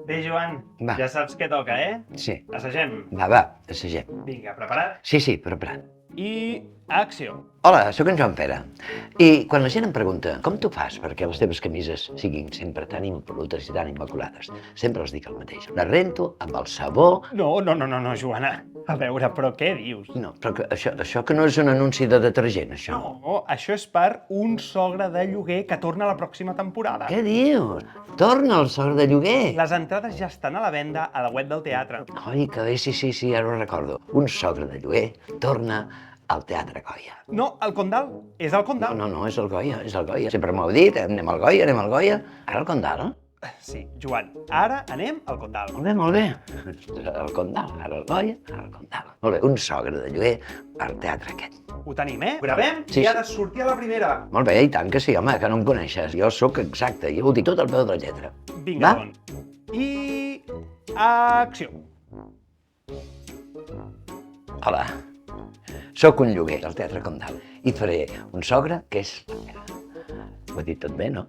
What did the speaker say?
Bé, Joan, Va. ja saps què toca, Sí. Assagem. Va, assagem. Vinga, preparat? Sí, preparat. I acció. Hola, sóc en Joan Pere. I quan la gent em pregunta com tu fas perquè les teves camises siguin sempre tan impolutes i tan immaculades, sempre els dic el mateix. Les rento amb el sabó... No, Joana. A veure, però què dius? No, però que això que no és un anunci de detergent, això. No, això és per un sogre de lloguer que torna la pròxima temporada. Què dius? Torna el sogre de lloguer. Les entrades ja estan a la venda a la web del teatre. Oi, que bé, sí, ara ho recordo. Un sogre de lloguer torna al Teatre Goya. No, el Condal. És el Condal. No, és el Goya, és el Goya. Sempre m'ho heu dit, anem al Goya. Ara el Condal, eh? Sí, Joan, ara anem al Condal. Molt bé. El Condal, ara el Goya, ara el Condal. Molt bé, un sogre de lloguer al teatre aquest. Ho tenim, Gravem Sí. i ha de sortir a la primera. Molt bé, i tant que sí, home, que no em coneixes. Jo sóc exacte, jo ho dic tot al peu de la lletra. Vinga, Va? doncs. I... acció. Hola, sóc un lloguer al Teatre Condal i faré un sogre que és... Ho he dit tot bé, no?